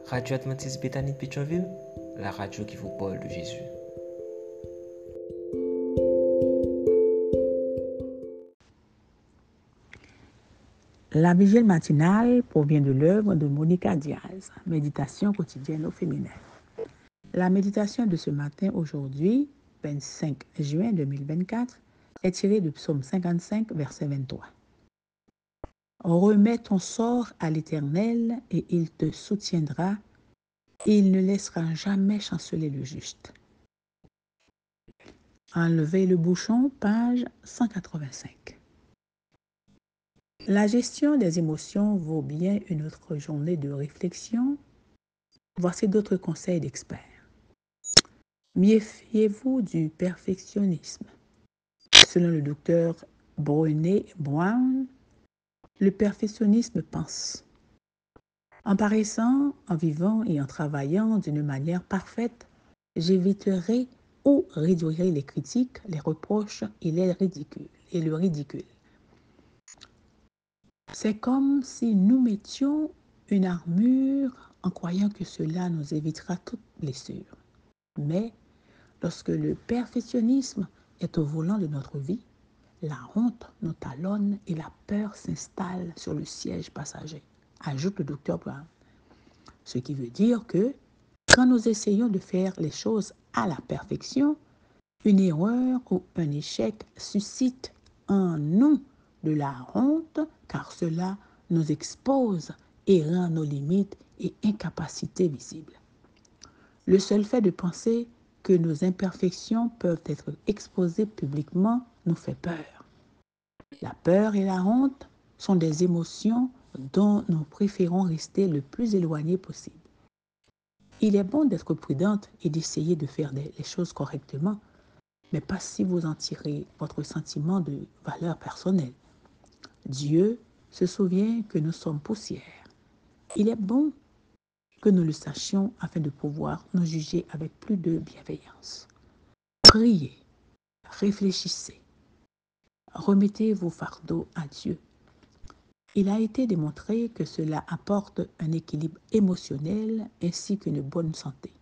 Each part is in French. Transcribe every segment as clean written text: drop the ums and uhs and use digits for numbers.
Radio Adventiste Béthanie de Pétionville, la radio qui vous parle de Jésus. La vigile matinale provient de l'œuvre de Monica Diaz, Méditation quotidienne au féminin. La méditation de ce matin, aujourd'hui, 25 juin 2024, est tirée du psaume 55, verset 23. Remets ton sort à l'Éternel et il te soutiendra. Il ne laissera jamais chanceler le juste. Enlevez le bouchon, page 185. La gestion des émotions vaut bien une autre journée de réflexion. Voici d'autres conseils d'experts. Méfiez-vous du perfectionnisme. Selon le docteur Brené Brown, le perfectionnisme pense. En paraissant, en vivant et en travaillant d'une manière parfaite, j'éviterai ou réduirai les critiques, les reproches et le ridicule. C'est comme si nous mettions une armure en croyant que cela nous évitera toute blessure. Mais lorsque le perfectionnisme est au volant de notre vie, la honte nous talonne et la peur s'installe sur le siège passager, ajoute le docteur Brown. Ce qui veut dire que quand nous essayons de faire les choses à la perfection, une erreur ou un échec suscite en nous de la honte car cela nous expose et rend nos limites et incapacités visibles. Le seul fait de penser que nos imperfections peuvent être exposées publiquement nous fait peur. La peur et la honte sont des émotions dont nous préférons rester le plus éloignés possible. Il est bon d'être prudente et d'essayer de faire les choses correctement, mais pas si vous en tirez votre sentiment de valeur personnelle. Dieu se souvient que nous sommes poussière. Il est bon que nous le sachions afin de pouvoir nous juger avec plus de bienveillance. Priez, réfléchissez, remettez vos fardeaux à Dieu. Il a été démontré que cela apporte un équilibre émotionnel ainsi qu'une bonne santé.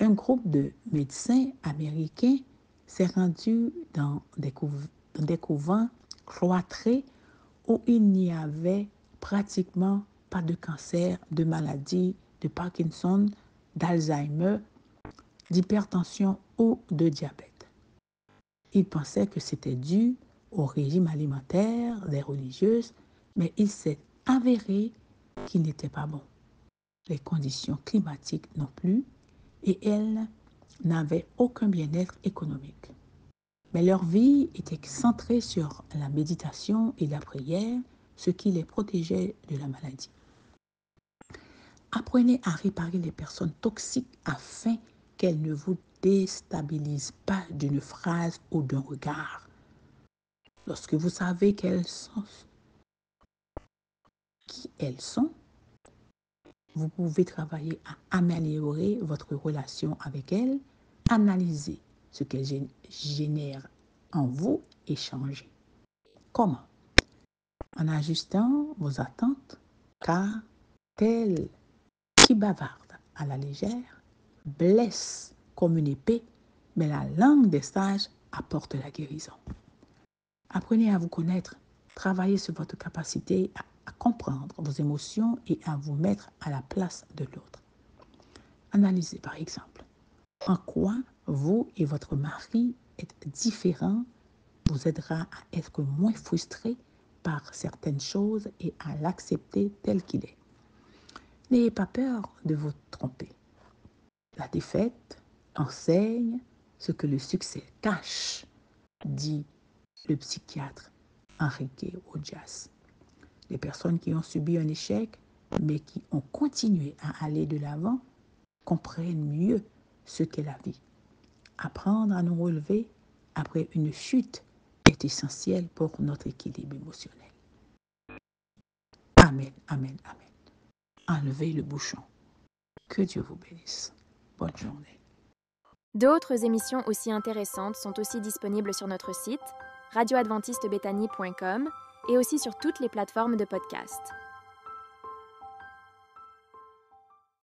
Un groupe de médecins américains s'est rendu dans des couvents cloîtrés où il n'y avait pratiquement pas de cancer, de maladie, de Parkinson, d'Alzheimer, d'hypertension ou de diabète. Ils pensaient que c'était dû au régime alimentaire des religieuses, mais il s'est avéré qu'il n'était pas bon. Les conditions climatiques non plus, et elles n'avaient aucun bien-être économique. Mais leur vie était centrée sur la méditation et la prière, ce qui les protégeait de la maladie. Apprenez à réparer les personnes toxiques afin qu'elles ne vous déstabilisent pas d'une phrase ou d'un regard. Lorsque vous savez qui elles sont, vous pouvez travailler à améliorer votre relation avec elles, analyser ce qu'elles génèrent en vous et changer. Comment? En ajustant vos attentes, car tel qui bavarde à la légère blesse comme une épée, mais la langue des sages apporte la guérison. Apprenez à vous connaître, travaillez sur votre capacité à comprendre vos émotions et à vous mettre à la place de l'autre. Analysez par exemple en quoi vous et votre mari êtes différents, vous aidera à être moins frustré par certaines choses et à l'accepter tel qu'il est. N'ayez pas peur de vous tromper. La défaite enseigne ce que le succès cache, dit le psychiatre Enrique Ojas. Les personnes qui ont subi un échec, mais qui ont continué à aller de l'avant, comprennent mieux ce qu'est la vie. Apprendre à nous relever après une chute est essentiel pour notre équilibre émotionnel. Amen, amen, amen. Enlevez le bouchon. Que Dieu vous bénisse. Bonne journée. D'autres émissions aussi intéressantes sont aussi disponibles sur notre site radioadventistebethany.com et aussi sur toutes les plateformes de podcast.